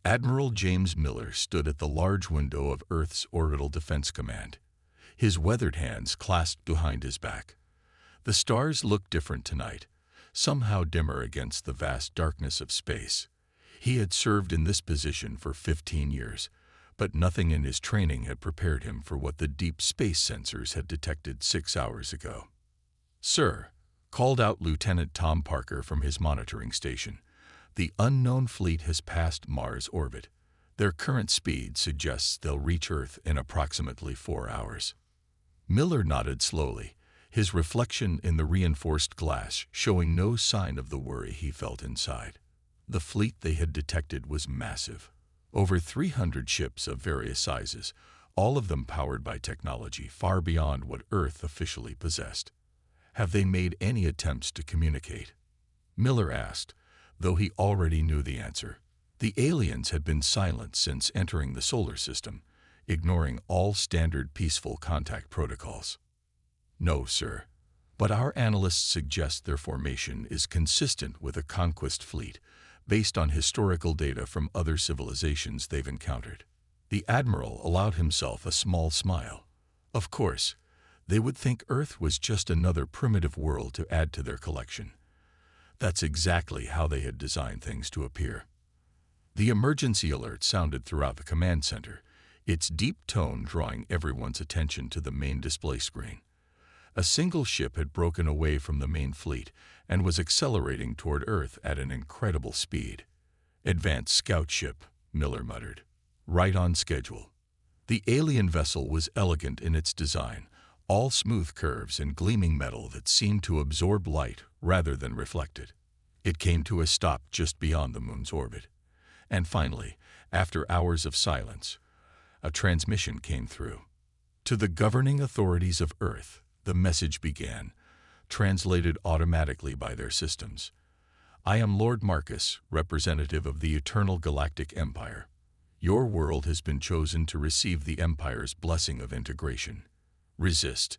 Admiral James Miller stood at the large window of Earth's Orbital Defense Command, his weathered hands clasped behind his back. The stars looked different tonight, somehow dimmer against the vast darkness of space. He had served in this position for 15 years, but nothing in his training had prepared him for what the deep space sensors had detected 6 hours ago. "Sir," called out Lieutenant Tom Parker from his monitoring station, "the unknown fleet has passed Mars' orbit. Their current speed suggests they'll reach Earth in approximately 4 hours." Miller nodded slowly, his reflection in the reinforced glass showing no sign of the worry he felt inside. The fleet they had detected was massive. Over 300 ships of various sizes, all of them powered by technology far beyond what Earth officially possessed. "Have they made any attempts to communicate?" Miller asked, though he already knew the answer. The aliens had been silent since entering the solar system, ignoring all standard peaceful contact protocols. "No, sir. But our analysts suggest their formation is consistent with a conquest fleet, based on historical data from other civilizations they've encountered." The Admiral allowed himself a small smile. Of course, they would think Earth was just another primitive world to add to their collection. That's exactly how they had designed things to appear. The emergency alert sounded throughout the command center, its deep tone drawing everyone's attention to the main display screen. A single ship had broken away from the main fleet and was accelerating toward Earth at an incredible speed. "Advanced scout ship," Miller muttered. "Right on schedule." The alien vessel was elegant in its design, all smooth curves and gleaming metal that seemed to absorb light rather than reflect it. It came to a stop just beyond the moon's orbit. And finally, after hours of silence, a transmission came through. "To the governing authorities of Earth," the message began, translated automatically by their systems. "I am Lord Marcus, representative of the Eternal Galactic Empire. Your world has been chosen to receive the Empire's blessing of integration. Resist,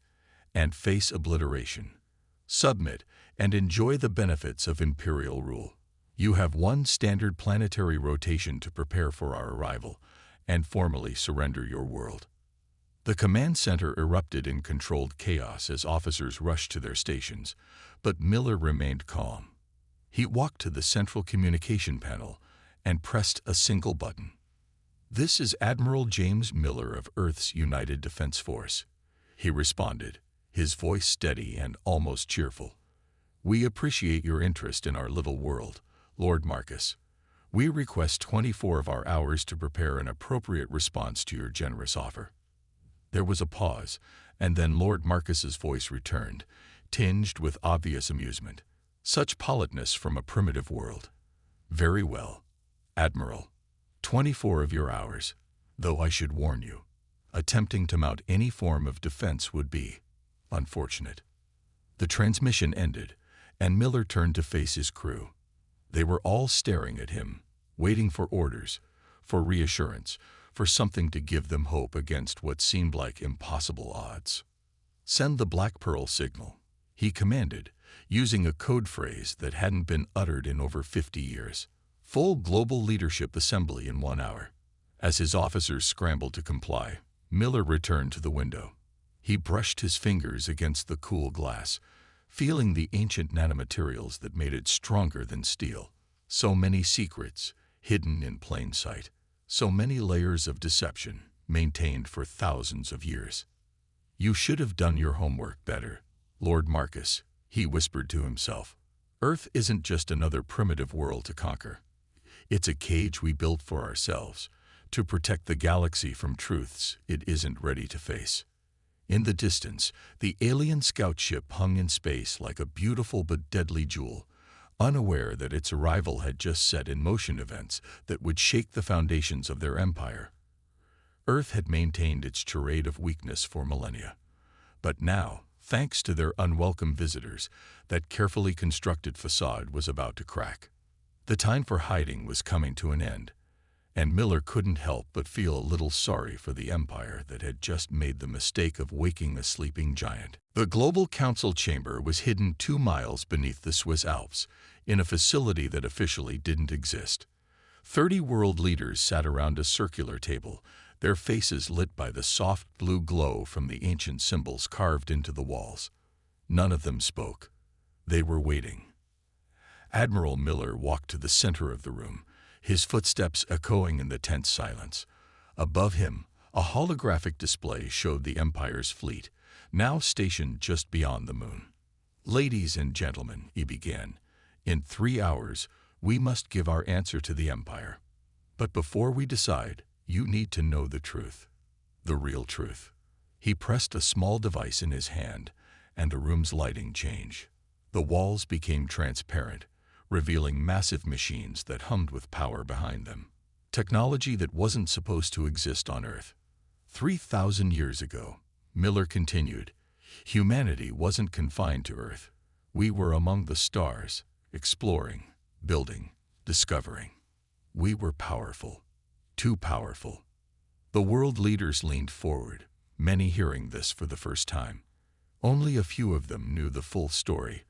and face obliteration. Submit, and enjoy the benefits of Imperial rule. You have one standard planetary rotation to prepare for our arrival, and formally surrender your world." The command center erupted in controlled chaos as officers rushed to their stations, but Miller remained calm. He walked to the central communication panel and pressed a single button. "This is Admiral James Miller of Earth's United Defense Force," he responded, his voice steady and almost cheerful. "We appreciate your interest in our little world, Lord Marcus. We request 24 of our hours to prepare an appropriate response to your generous offer." There was a pause, and then Lord Marcus's voice returned, tinged with obvious amusement. Such politeness from a primitive world. "Very well, Admiral. 24 of your hours, though I should warn you, attempting to mount any form of defense would be unfortunate." The transmission ended, and Miller turned to face his crew. They were all staring at him, waiting for orders, for reassurance, for something to give them hope against what seemed like impossible odds. "Send the Black Pearl signal," he commanded, using a code phrase that hadn't been uttered in over 50 years. "Full global leadership assembly in 1 hour." As his officers scrambled to comply, Miller returned to the window. He brushed his fingers against the cool glass, feeling the ancient nanomaterials that made it stronger than steel. So many secrets, hidden in plain sight. So many layers of deception, maintained for thousands of years. "You should have done your homework better, Lord Marcus," he whispered to himself. "Earth isn't just another primitive world to conquer. It's a cage we built for ourselves, to protect the galaxy from truths it isn't ready to face." In the distance, the alien scout ship hung in space like a beautiful but deadly jewel, unaware that its arrival had just set in motion events that would shake the foundations of their empire. Earth had maintained its charade of weakness for millennia. But now, thanks to their unwelcome visitors, that carefully constructed facade was about to crack. The time for hiding was coming to an end, and Miller couldn't help but feel a little sorry for the empire that had just made the mistake of waking a sleeping giant. The Global Council chamber was hidden 2 miles beneath the Swiss Alps, in a facility that officially didn't exist. 30 world leaders sat around a circular table, their faces lit by the soft blue glow from the ancient symbols carved into the walls. None of them spoke. They were waiting. Admiral Miller walked to the center of the room, his footsteps echoing in the tense silence. Above him, a holographic display showed the Empire's fleet, now stationed just beyond the moon. "Ladies and gentlemen," he began, "in 3 hours, we must give our answer to the Empire. But before we decide, you need to know the truth. The real truth." He pressed a small device in his hand, and the room's lighting changed. The walls became transparent, revealing massive machines that hummed with power behind them. Technology that wasn't supposed to exist on Earth. 3,000 years ago, Miller continued, humanity wasn't confined to Earth. We were among the stars, exploring, building, discovering. We were powerful, too powerful. The world leaders leaned forward, many hearing this for the first time. Only a few of them knew the full story,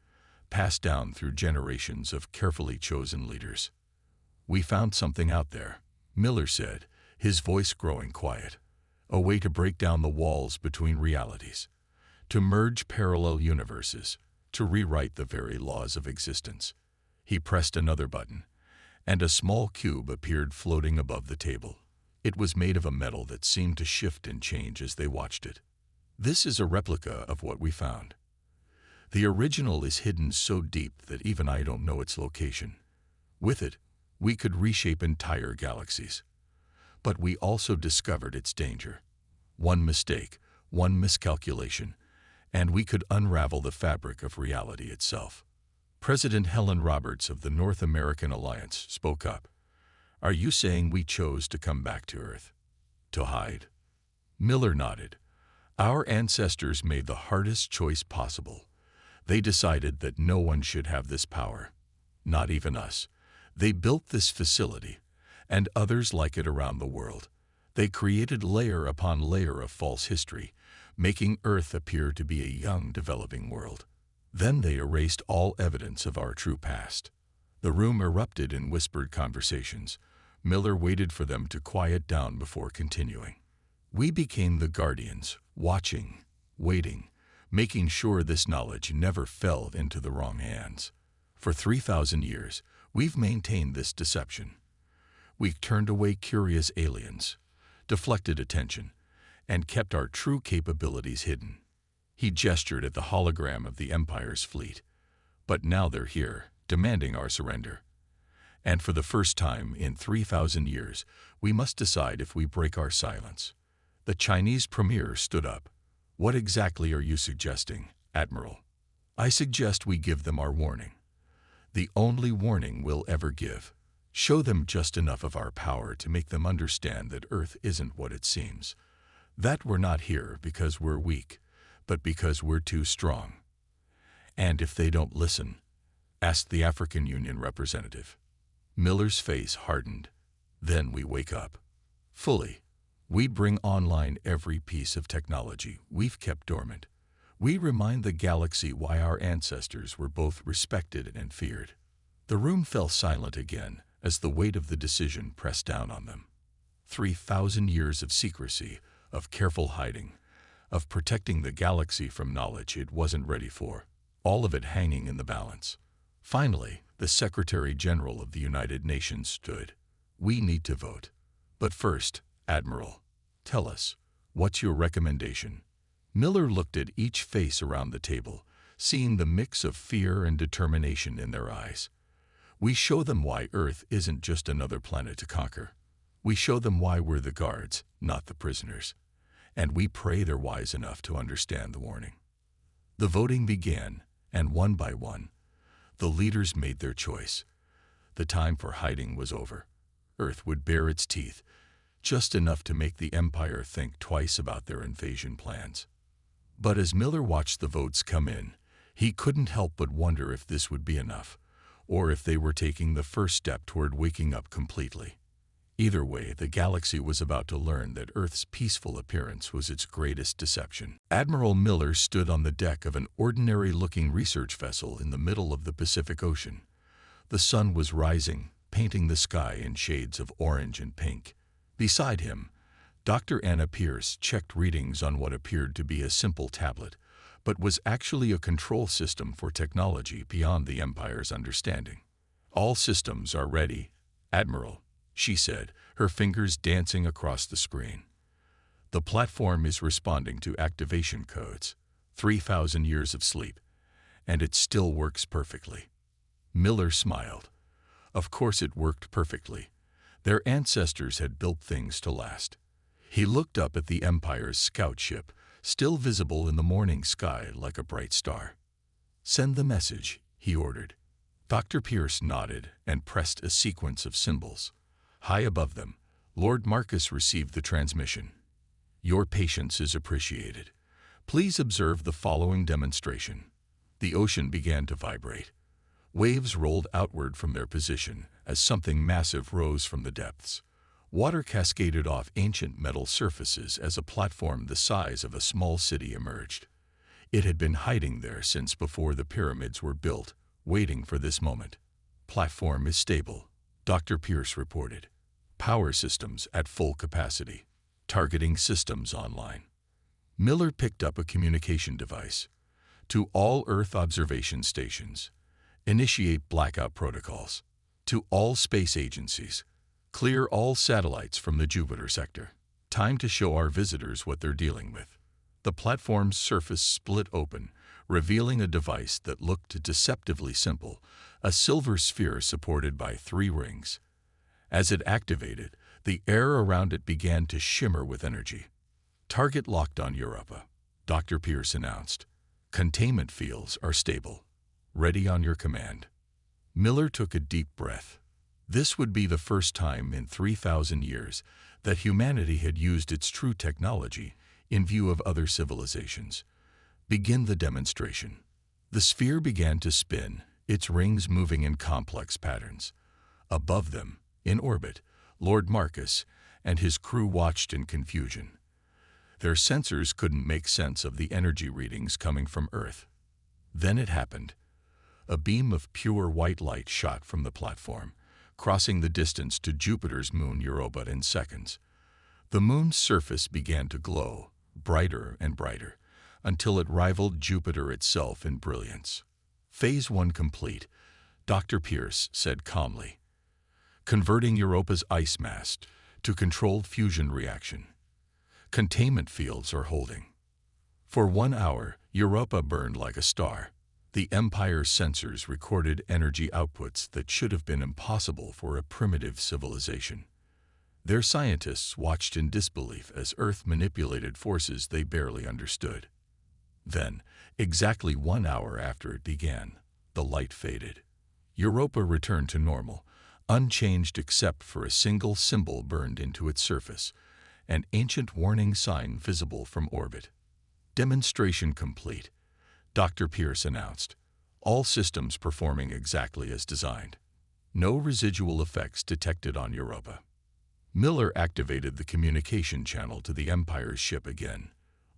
passed down through generations of carefully chosen leaders. "We found something out there," Miller said, his voice growing quiet. "A way to break down the walls between realities, to merge parallel universes, to rewrite the very laws of existence." He pressed another button, and a small cube appeared floating above the table. It was made of a metal that seemed to shift and change as they watched it. "This is a replica of what we found. The original is hidden so deep that even I don't know its location. With it, we could reshape entire galaxies. But we also discovered its danger. One mistake, one miscalculation, and we could unravel the fabric of reality itself." President Helen Roberts of the North American Alliance spoke up. "Are you saying we chose to come back to Earth? To hide?" Miller nodded. "Our ancestors made the hardest choice possible. They decided that no one should have this power, not even us. They built this facility, and others like it around the world. They created layer upon layer of false history, making Earth appear to be a young, developing world. Then they erased all evidence of our true past." The room erupted in whispered conversations. Miller waited for them to quiet down before continuing. "We became the guardians, watching, waiting, making sure this knowledge never fell into the wrong hands. For 3,000 years, we've maintained this deception. We turned away curious aliens, deflected attention, and kept our true capabilities hidden." He gestured at the hologram of the Empire's fleet. "But now they're here, demanding our surrender. And for the first time in 3,000 years, we must decide if we break our silence." The Chinese premier stood up. "What exactly are you suggesting, Admiral?" "I suggest we give them our warning. The only warning we'll ever give. Show them just enough of our power to make them understand that Earth isn't what it seems. That we're not here because we're weak, but because we're too strong. And if they don't listen," asked the African Union representative. Miller's face hardened. "Then we wake up. Fully. We bring online every piece of technology we've kept dormant. We remind the galaxy why our ancestors were both respected and feared." The room fell silent again as the weight of the decision pressed down on them. 3,000 years of secrecy, of careful hiding, of protecting the galaxy from knowledge it wasn't ready for, all of it hanging in the balance. Finally, the Secretary General of the United Nations stood. "We need to vote. But first, Admiral, tell us, what's your recommendation?" Miller looked at each face around the table, seeing the mix of fear and determination in their eyes. "We show them why Earth isn't just another planet to conquer. We show them why we're the guards, not the prisoners. And we pray they're wise enough to understand the warning." The voting began, and one by one, the leaders made their choice. The time for hiding was over. Earth would bare its teeth, just enough to make the Empire think twice about their invasion plans. But as Miller watched the votes come in, he couldn't help but wonder if this would be enough, or if they were taking the first step toward waking up completely. Either way, the galaxy was about to learn that Earth's peaceful appearance was its greatest deception. Admiral Miller stood on the deck of an ordinary-looking research vessel in the middle of the Pacific Ocean. The sun was rising, painting the sky in shades of orange and pink. Beside him, Dr. Anna Pierce checked readings on what appeared to be a simple tablet, but was actually a control system for technology beyond the Empire's understanding. "All systems are ready, Admiral," she said, her fingers dancing across the screen. "The platform is responding to activation codes, 3,000 years of sleep, and it still works perfectly." Miller smiled. Of course it worked perfectly. Their ancestors had built things to last. He looked up at the Empire's scout ship, still visible in the morning sky like a bright star. "Send the message," he ordered. Dr. Pierce nodded and pressed a sequence of symbols. High above them, Lord Marcus received the transmission. "Your patience is appreciated. Please observe the following demonstration." The ocean began to vibrate. Waves rolled outward from their position as something massive rose from the depths. Water cascaded off ancient metal surfaces as a platform the size of a small city emerged. It had been hiding there since before the pyramids were built, waiting for this moment. "Platform is stable," Dr. Pierce reported. "Power systems at full capacity. Targeting systems online." Miller picked up a communication device. "To all Earth observation stations, initiate blackout protocols. To all space agencies, clear all satellites from the Jupiter sector. Time to show our visitors what they're dealing with." The platform's surface split open, revealing a device that looked deceptively simple, a silver sphere supported by 3 rings. As it activated, the air around it began to shimmer with energy. "Target locked on Europa," Dr. Pierce announced. "Containment fields are stable. Ready on your command." Miller took a deep breath. This would be the first time in 3,000 years that humanity had used its true technology in view of other civilizations. "Begin the demonstration." The sphere began to spin, its rings moving in complex patterns. Above them, in orbit, Lord Marcus and his crew watched in confusion. Their sensors couldn't make sense of the energy readings coming from Earth. Then it happened. A beam of pure white light shot from the platform, crossing the distance to Jupiter's moon Europa in seconds. The moon's surface began to glow, brighter and brighter, until it rivaled Jupiter itself in brilliance. "Phase 1 complete," Dr. Pierce said calmly. "Converting Europa's ice mass to controlled fusion reaction. Containment fields are holding." For 1 hour, Europa burned like a star. The Empire's sensors recorded energy outputs that should have been impossible for a primitive civilization. Their scientists watched in disbelief as Earth manipulated forces they barely understood. Then, exactly 1 hour after it began, the light faded. Europa returned to normal, unchanged except for a single symbol burned into its surface, an ancient warning sign visible from orbit. "Demonstration complete," Dr. Pierce announced. "All systems performing exactly as designed. No residual effects detected on Europa." Miller activated the communication channel to the Empire's ship again.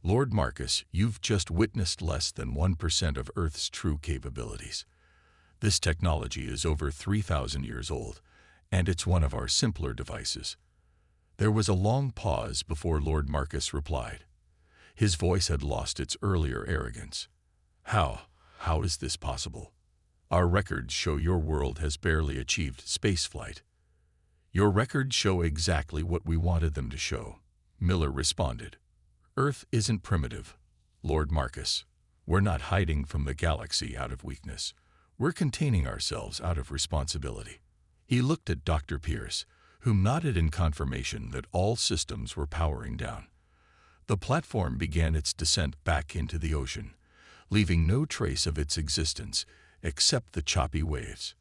"Lord Marcus, you've just witnessed less than 1% of Earth's true capabilities. This technology is over 3,000 years old, and it's one of our simpler devices." There was a long pause before Lord Marcus replied. His voice had lost its earlier arrogance. How is this possible? Our records show your world has barely achieved spaceflight." "Your records show exactly what we wanted them to show," Miller responded. "Earth isn't primitive, Lord Marcus. We're not hiding from the galaxy out of weakness. We're containing ourselves out of responsibility." He looked at Dr. Pierce, who nodded in confirmation that all systems were powering down. The platform began its descent back into the ocean, leaving no trace of its existence except the choppy waves.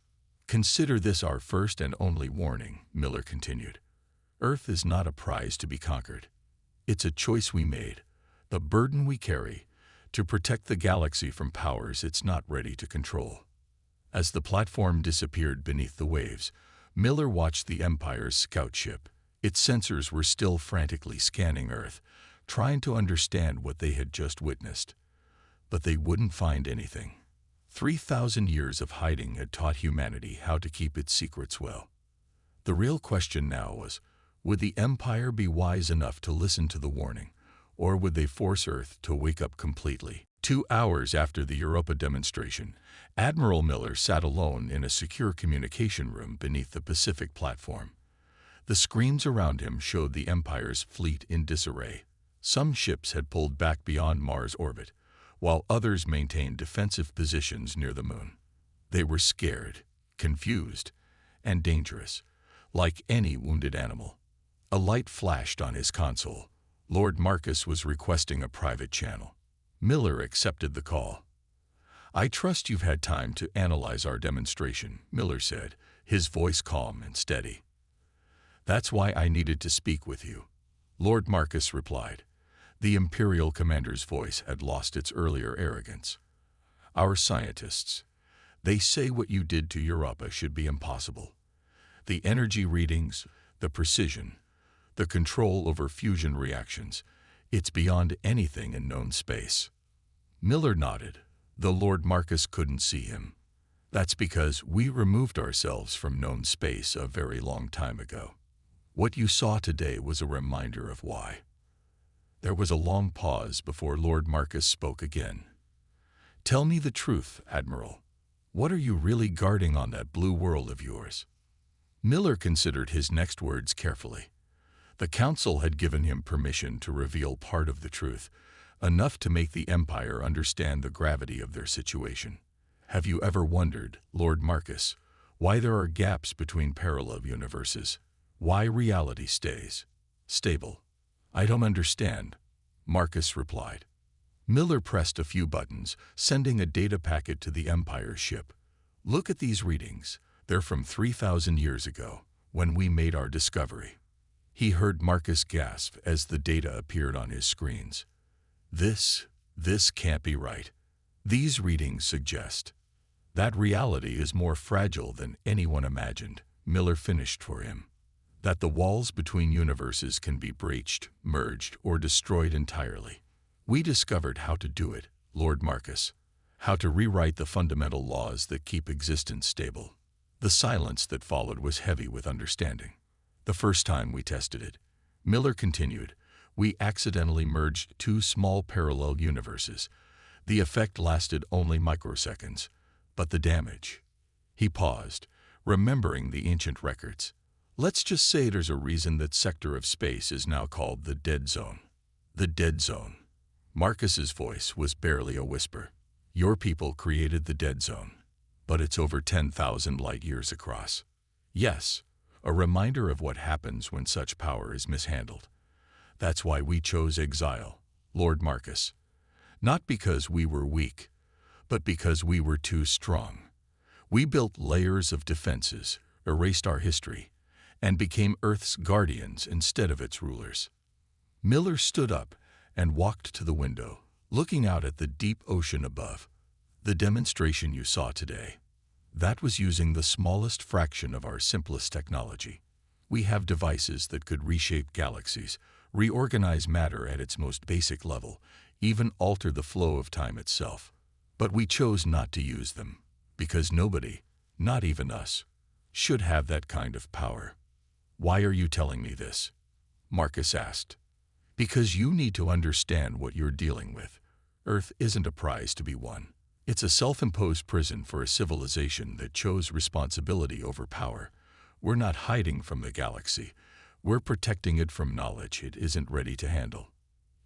"Consider this our first and only warning," Miller continued. "Earth is not a prize to be conquered. It's a choice we made, the burden we carry, to protect the galaxy from powers it's not ready to control." As the platform disappeared beneath the waves, Miller watched the Empire's scout ship. Its sensors were still frantically scanning Earth, trying to understand what they had just witnessed. But they wouldn't find anything. 3,000 years of hiding had taught humanity how to keep its secrets well. The real question now was, would the Empire be wise enough to listen to the warning, or would they force Earth to wake up completely? 2 hours after the Europa demonstration, Admiral Miller sat alone in a secure communication room beneath the Pacific platform. The screens around him showed the Empire's fleet in disarray. Some ships had pulled back beyond Mars' orbit, while others maintained defensive positions near the Moon. They were scared, confused, and dangerous, like any wounded animal. A light flashed on his console. Lord Marcus was requesting a private channel. Miller accepted the call. "I trust you've had time to analyze our demonstration," Miller said, his voice calm and steady. "That's why I needed to speak with you," Lord Marcus replied. The Imperial commander's voice had lost its earlier arrogance. "Our scientists, they say what you did to Europa should be impossible. The energy readings, the precision, the control over fusion reactions, it's beyond anything in known space." Miller nodded, though Lord Marcus couldn't see him. "That's because we removed ourselves from known space a very long time ago. What you saw today was a reminder of why." There was a long pause before Lord Marcus spoke again. "Tell me the truth, Admiral. What are you really guarding on that blue world of yours?" Miller considered his next words carefully. The Council had given him permission to reveal part of the truth, enough to make the Empire understand the gravity of their situation. "Have you ever wondered, Lord Marcus, why there are gaps between parallel universes? Why reality stays stable?" "I don't understand," Marcus replied. Miller pressed a few buttons, sending a data packet to the Empire ship. "Look at these readings. They're from 3,000 years ago, when we made our discovery." He heard Marcus gasp as the data appeared on his screens. This can't be right. These readings suggest that reality is more fragile than anyone imagined," Miller finished for him. "That the walls between universes can be breached, merged, or destroyed entirely. We discovered how to do it, Lord Marcus. How to rewrite the fundamental laws that keep existence stable." The silence that followed was heavy with understanding. "The first time we tested it," Miller continued, "we accidentally merged two small parallel universes. The effect lasted only microseconds, but the damage—" He paused, remembering the ancient records. "Let's just say there's a reason that sector of space is now called the Dead Zone." "The Dead Zone." Marcus's voice was barely a whisper. "Your people created the Dead Zone, but it's over 10,000 light-years across. Yes, a reminder of what happens when such power is mishandled. That's why we chose exile, Lord Marcus. Not because we were weak, but because we were too strong. We built layers of defenses, erased our history, and became Earth's guardians instead of its rulers." Miller stood up and walked to the window, looking out at the deep ocean above. "The demonstration you saw today, that was using the smallest fraction of our simplest technology. We have devices that could reshape galaxies, reorganize matter at its most basic level, even alter the flow of time itself. But we chose not to use them, because nobody, not even us, should have that kind of power." "Why are you telling me this?" Marcus asked. "Because you need to understand what you're dealing with. Earth isn't a prize to be won. It's a self-imposed prison for a civilization that chose responsibility over power. We're not hiding from the galaxy. We're protecting it from knowledge it isn't ready to handle."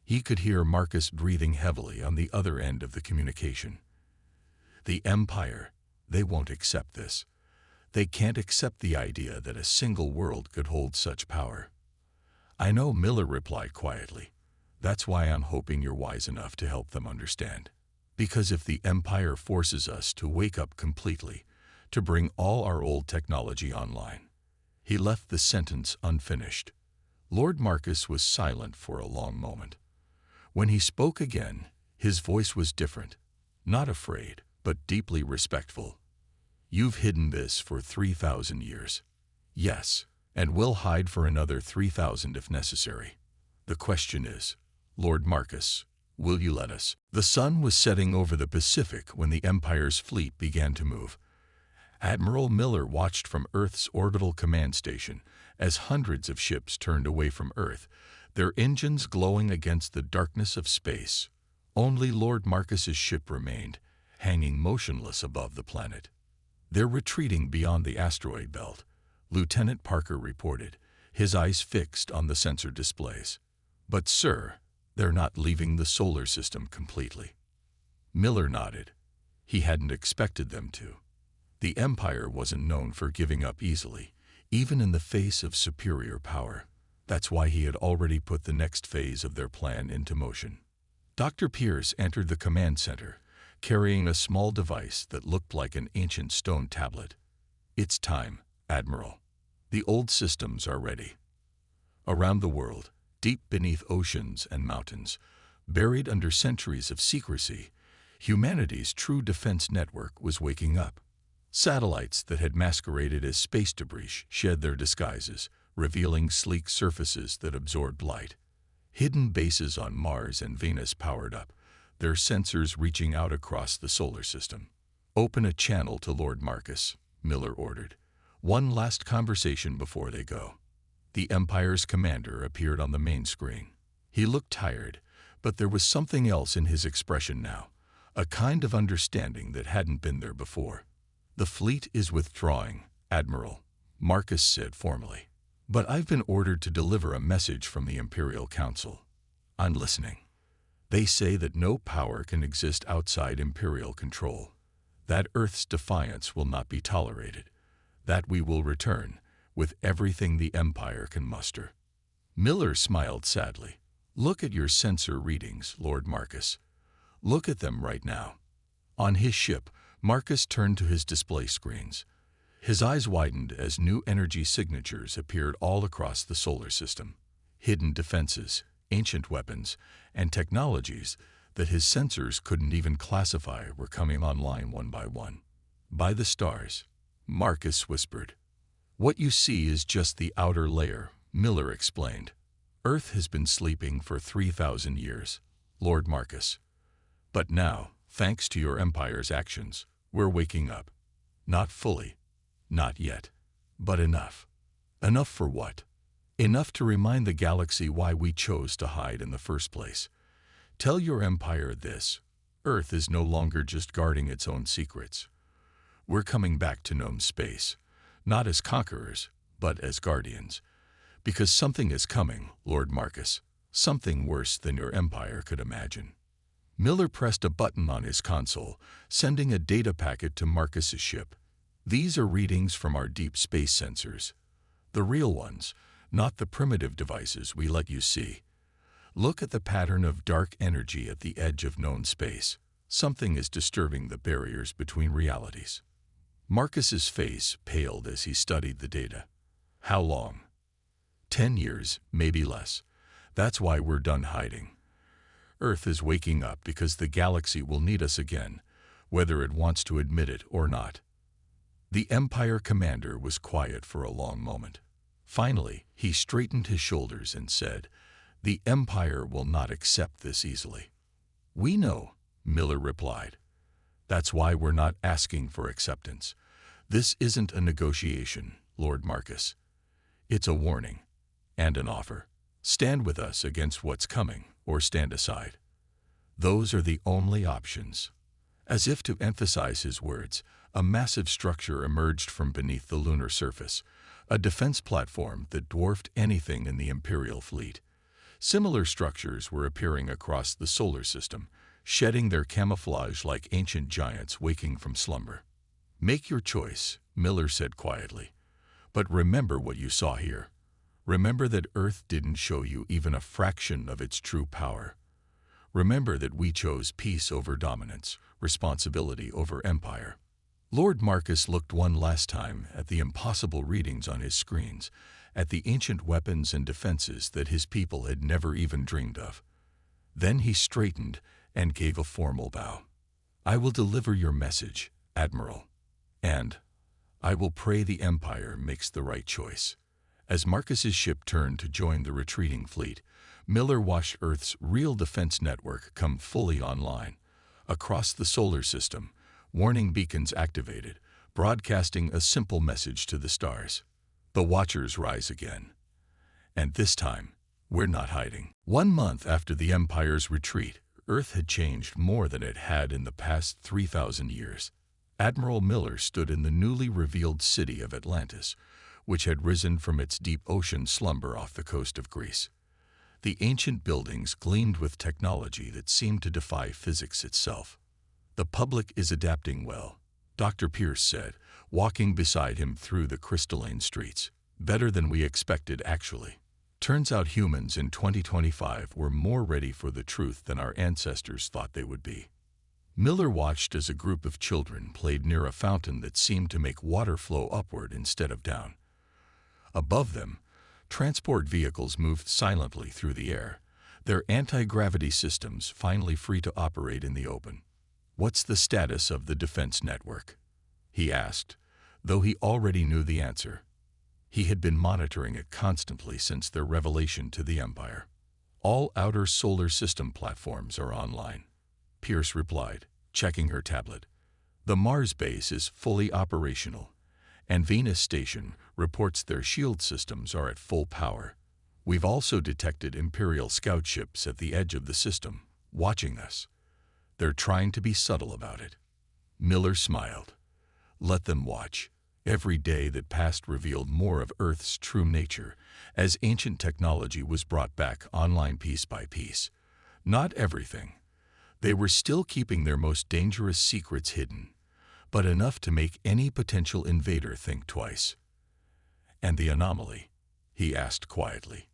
He could hear Marcus breathing heavily on the other end of the communication. "The Empire, they won't accept this. They can't accept the idea that a single world could hold such power." "I know," Miller replied quietly. "That's why I'm hoping you're wise enough to help them understand. Because if the Empire forces us to wake up completely, to bring all our old technology online—" He left the sentence unfinished. Lord Marcus was silent for a long moment. When he spoke again, his voice was different, not afraid, but deeply respectful. "You've hidden this for 3,000 years. Yes, and we'll hide for another 3,000 if necessary. The question is, Lord Marcus, will you let us?" The sun was setting over the Pacific when the Empire's fleet began to move. Admiral Miller watched from Earth's orbital command station as hundreds of ships turned away from Earth, their engines glowing against the darkness of space. Only Lord Marcus's ship remained, hanging motionless above the planet. "They're retreating beyond the asteroid belt," Lieutenant Parker reported, his eyes fixed on the sensor displays. "But, sir, they're not leaving the solar system completely." Miller nodded. He hadn't expected them to. The Empire wasn't known for giving up easily, even in the face of superior power. That's why he had already put the next phase of their plan into motion. Dr. Pierce entered the command center, carrying a small device that looked like an ancient stone tablet. "It's time, Admiral. The old systems are ready." Around the world, deep beneath oceans and mountains, buried under centuries of secrecy, humanity's true defense network was waking up. Satellites that had masqueraded as space debris shed their disguises, revealing sleek surfaces that absorbed light. Hidden bases on Mars and Venus powered up, their sensors reaching out across the solar system. "Open a channel to Lord Marcus," Miller ordered. "One last conversation before they go." The Empire's commander appeared on the main screen. He looked tired, but there was something else in his expression now, a kind of understanding that hadn't been there before. "The fleet is withdrawing, Admiral," Marcus said formally. "But I've been ordered to deliver a message from the Imperial Council. I'm listening. They say that no power can exist outside Imperial control, that Earth's defiance will not be tolerated, that we will return with everything the Empire can muster." Miller smiled sadly. "Look at your sensor readings, Lord Marcus. Look at them right now." On his ship, Marcus turned to his display screens. His eyes widened as new energy signatures appeared all across the solar system. Hidden defenses, ancient weapons, and technologies that his sensors couldn't even classify were coming online one by one. "By the stars," Marcus whispered. "What you see is just the outer layer," Miller explained. "Earth has been sleeping for 3,000 years, Lord Marcus. But now, thanks to your Empire's actions, we're waking up. Not fully, not yet, but enough." "Enough for what?" "Enough to remind the galaxy why we chose to hide in the first place. Tell your Empire this: Earth is no longer just guarding its own secrets. We're coming back to known space, not as conquerors, but as guardians. Because something is coming, Lord Marcus, something worse than your Empire could imagine." Miller pressed a button on his console, sending a data packet to Marcus's ship. "These are readings from our deep space sensors. The real ones, not the primitive devices we let you see. Look at the pattern of dark energy at the edge of known space. Something is disturbing the barriers between realities." Marcus's face paled as he studied the data. "How long?" 10 years, maybe less. That's why we're done hiding. Earth is waking up because the galaxy will need us again, whether it wants to admit it or not." The Empire commander was quiet for a long moment. Finally, he straightened his shoulders and said, "The Empire will not accept this easily." "We know," Miller replied. "That's why we're not asking for acceptance. This isn't a negotiation, Lord Marcus. It's a warning and an offer. Stand with us against what's coming, or stand aside. Those are the only options." As if to emphasize his words, a massive structure emerged from beneath the lunar surface, a defense platform that dwarfed anything in the Imperial fleet. Similar structures were appearing across the solar system, shedding their camouflage like ancient giants waking from slumber. "Make your choice," Miller said quietly. "But remember what you saw here. Remember that Earth didn't show you even a fraction of its true power. Remember that we chose peace over dominance, responsibility over empire." Lord Marcus looked one last time at the impossible readings on his screens, at the ancient weapons and defenses that his people had never even dreamed of. Then he straightened and gave a formal bow. "I will deliver your message, Admiral. And I will pray the Empire makes the right choice." As Marcus's ship turned to join the retreating fleet, Miller watched Earth's real defense network come fully online. Across the solar system, warning beacons activated, broadcasting a simple message to the stars. The Watchers rise again. And this time, we're not hiding. 1 month after the Empire's retreat, Earth had changed more than it had in the past 3,000 years. Admiral Miller stood in the newly revealed city of Atlantis, which had risen from its deep ocean slumber off the coast of Greece. The ancient buildings gleamed with technology that seemed to defy physics itself. "The public is adapting well," Dr. Pierce said, walking beside him through the crystalline streets. "Better than we expected, actually. Turns out humans in 2025 were more ready for the truth than our ancestors thought they would be." Miller watched as a group of children played near a fountain that seemed to make water flow upward instead of down. Above them, transport vehicles moved silently through the air, their anti-gravity systems finally free to operate in the open. "What's the status of the defense network?" he asked, though he already knew the answer. He had been monitoring it constantly since their revelation to the Empire. "All outer solar system platforms are online," Pierce replied, checking her tablet. "The Mars base is fully operational, and Venus Station reports their shield systems are at full power. We've also detected Imperial scout ships at the edge of the system, watching us. They're trying to be subtle about it." Miller smiled. Let them watch. Every day that passed revealed more of Earth's true nature, as ancient technology was brought back online piece by piece. Not everything. They were still keeping their most dangerous secrets hidden, but enough to make any potential invader think twice. "And the anomaly?" he asked quietly.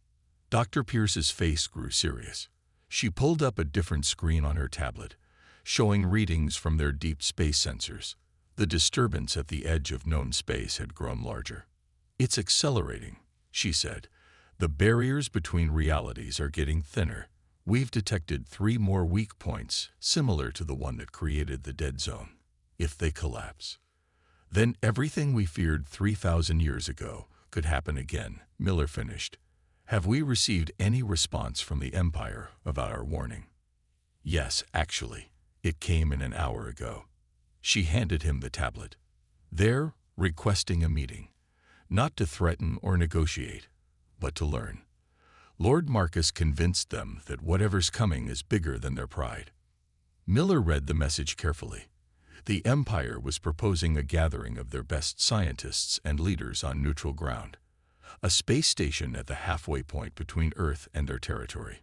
Dr. Pierce's face grew serious. She pulled up a different screen on her tablet, showing readings from their deep space sensors. The disturbance at the edge of known space had grown larger. "It's accelerating," she said. "The barriers between realities are getting thinner. We've detected 3 more weak points, similar to the one that created the dead zone. If they collapse, then everything we feared 3,000 years ago could happen again," Miller finished. "Have we received any response from the Empire about our warning?" "Yes, actually. It came in an hour ago." She handed him the tablet. "They're requesting a meeting, not to threaten or negotiate, but to learn. Lord Marcus convinced them that whatever's coming is bigger than their pride." Miller read the message carefully. The Empire was proposing a gathering of their best scientists and leaders on neutral ground, a space station at the halfway point between Earth and their territory.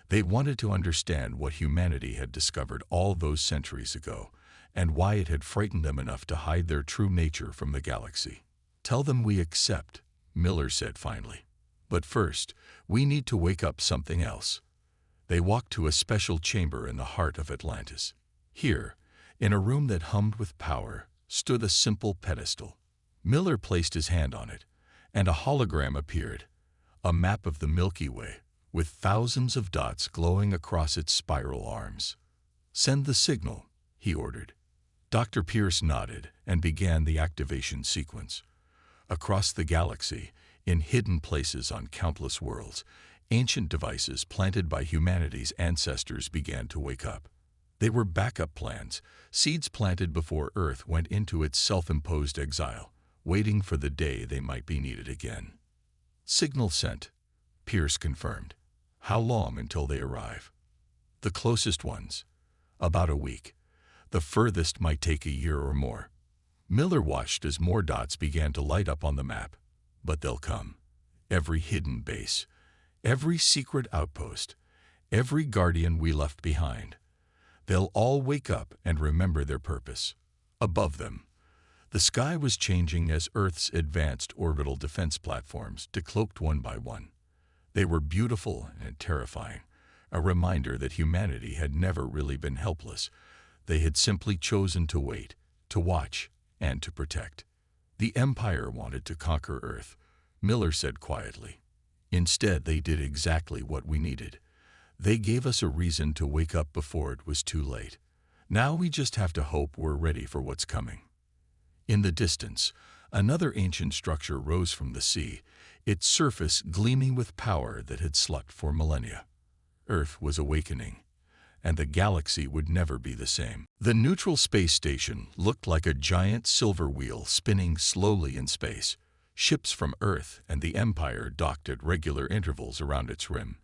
They wanted to understand what humanity had discovered all those centuries ago, and why it had frightened them enough to hide their true nature from the galaxy. "Tell them we accept," Miller said finally. "But first, we need to wake up something else." They walked to a special chamber in the heart of Atlantis. Here, in a room that hummed with power, stood a simple pedestal. Miller placed his hand on it, and a hologram appeared, a map of the Milky Way, with thousands of dots glowing across its spiral arms. "Send the signal," he ordered. Dr. Pierce nodded and began the activation sequence. Across the galaxy, in hidden places on countless worlds, ancient devices planted by humanity's ancestors began to wake up. They were backup plans, seeds planted before Earth went into its self-imposed exile, waiting for the day they might be needed again. "Signal sent," Pierce confirmed. "How long until they arrive?" "The closest ones. About a week. The furthest might take a year or more." Miller watched as more dots began to light up on the map. "But they'll come. Every hidden base, every secret outpost, every guardian we left behind. They'll all wake up and remember their purpose." Above them, the sky was changing as Earth's advanced orbital defense platforms decloaked one by one. They were beautiful and terrifying, a reminder that humanity had never really been helpless. They had simply chosen to wait, to watch, and to protect. "The Empire wanted to conquer Earth," Miller said quietly. "Instead, they did exactly what we needed. They gave us a reason to wake up before it was too late. Now we just have to hope we're ready for what's coming." In the distance, another ancient structure rose from the sea, its surface gleaming with power that had slept for millennia. Earth was awakening, and the galaxy would never be the same. The neutral space station looked like a giant silver wheel spinning slowly in space. Ships from Earth and the Empire docked at regular intervals around its rim,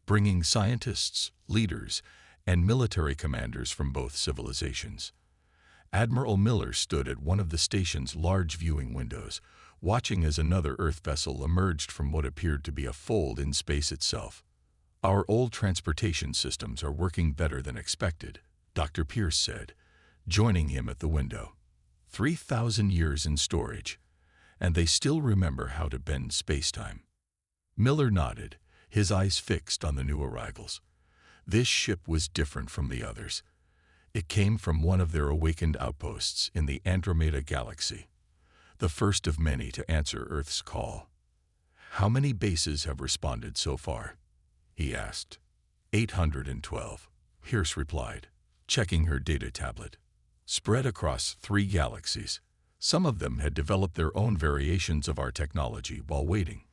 bringing scientists, leaders, and military commanders from both civilizations. Admiral Miller stood at one of the station's large viewing windows, watching as another Earth vessel emerged from what appeared to be a fold in space itself. "Our old transportation systems are working better than expected," Dr. Pierce said, joining him at the window. 3,000 years in storage, and they still remember how to bend space-time. Miller nodded, his eyes fixed on the new arrivals. This ship was different from the others. It came from one of their awakened outposts in the Andromeda Galaxy, the first of many to answer Earth's call. "How many bases have responded so far?" he asked. 812, Pierce replied, checking her data tablet. "Spread across 3 galaxies. Some of them had developed their own variations of our technology while waiting.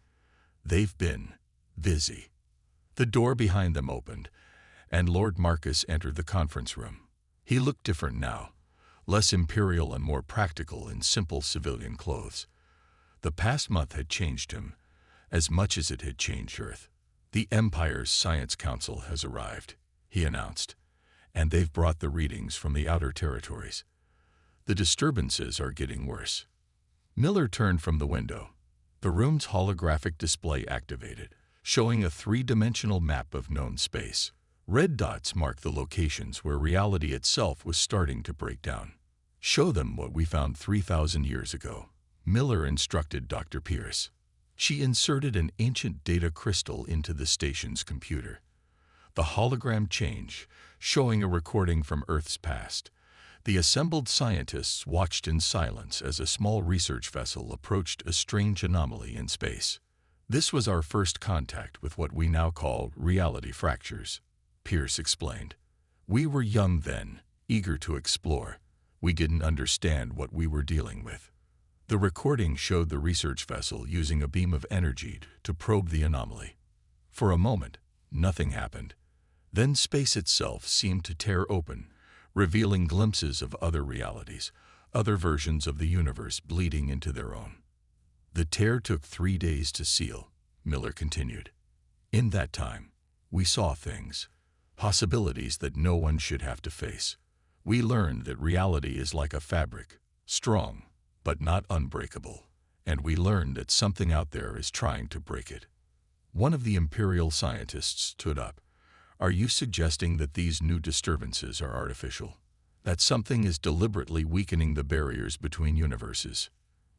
They've been busy." The door behind them opened, and Lord Marcus entered the conference room. He looked different now, less imperial and more practical in simple civilian clothes. The past month had changed him, as much as it had changed Earth. "The Empire's Science Council has arrived," he announced, "and they've brought the readings from the outer territories. The disturbances are getting worse." Miller turned from the window. The room's holographic display activated, showing a 3-dimensional map of known space. Red dots marked the locations where reality itself was starting to break down. "Show them what we found 3,000 years ago," Miller instructed Dr. Pierce. She inserted an ancient data crystal into the station's computer. The hologram changed, showing a recording from Earth's past. The assembled scientists watched in silence as a small research vessel approached a strange anomaly in space. "This was our first contact with what we now call reality fractures," Pierce explained. "We were young then, eager to explore. We didn't understand what we were dealing with." The recording showed the research vessel using a beam of energy to probe the anomaly. For a moment, nothing happened. Then space itself seemed to tear open, revealing glimpses of other realities, other versions of the universe bleeding into their own. "The tear took 3 days to seal," Miller continued. "In that time, we saw things, possibilities that no one should have to face. We learned that reality is like a fabric, strong, but not unbreakable. And we learned that something out there is trying to break it." One of the Imperial scientists stood up. "Are you suggesting that these new disturbances are artificial? That something is deliberately weakening the barriers between universes?"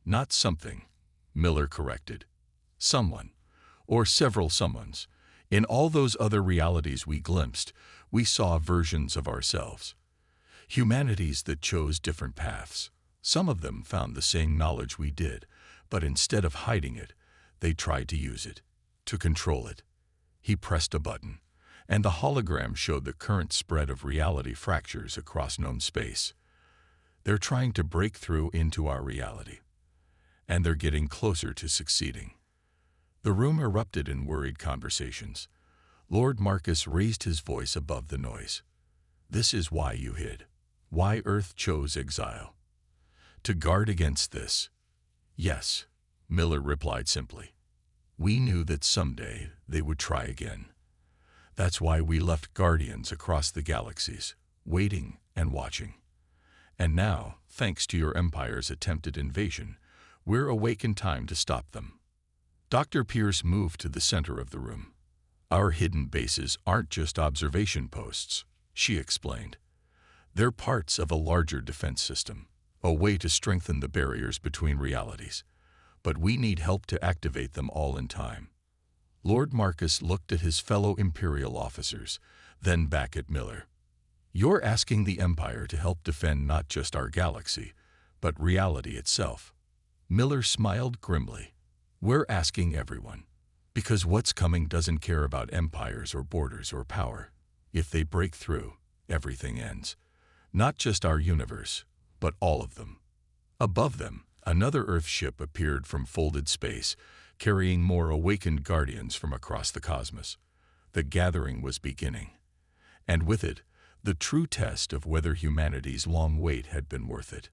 "Not something," Miller corrected. "Someone, or several someones. In all those other realities we glimpsed, we saw versions of ourselves. Humanities that chose different paths. Some of them found the same knowledge we did, but instead of hiding it, they tried to use it, to control it." He pressed a button, and the hologram showed the current spread of reality fractures across known space. "They're trying to break through into our reality, and they're getting closer to succeeding." The room erupted in worried conversations. Lord Marcus raised his voice above the noise. "This is why you hid. Why Earth chose exile. To guard against this." "Yes," Miller replied simply. "We knew that someday they would try again. That's why we left guardians across the galaxies, waiting and watching. And now, thanks to your Empire's attempted invasion, we're awake in time to stop them." Dr. Pierce moved to the center of the room. "Our hidden bases aren't just observation posts," she explained. "They're parts of a larger defense system, a way to strengthen the barriers between realities. But we need help to activate them all in time." Lord Marcus looked at his fellow Imperial officers, then back at Miller. "You're asking the Empire to help defend not just our galaxy, but reality itself." Miller smiled grimly. "We're asking everyone, because what's coming doesn't care about empires or borders or power. If they break through, everything ends. Not just our universe, but all of them." Above them, another Earth ship appeared from folded space, carrying more awakened guardians from across the cosmos. The gathering was beginning. and with it, the true test of whether humanity's long wait had been worth it.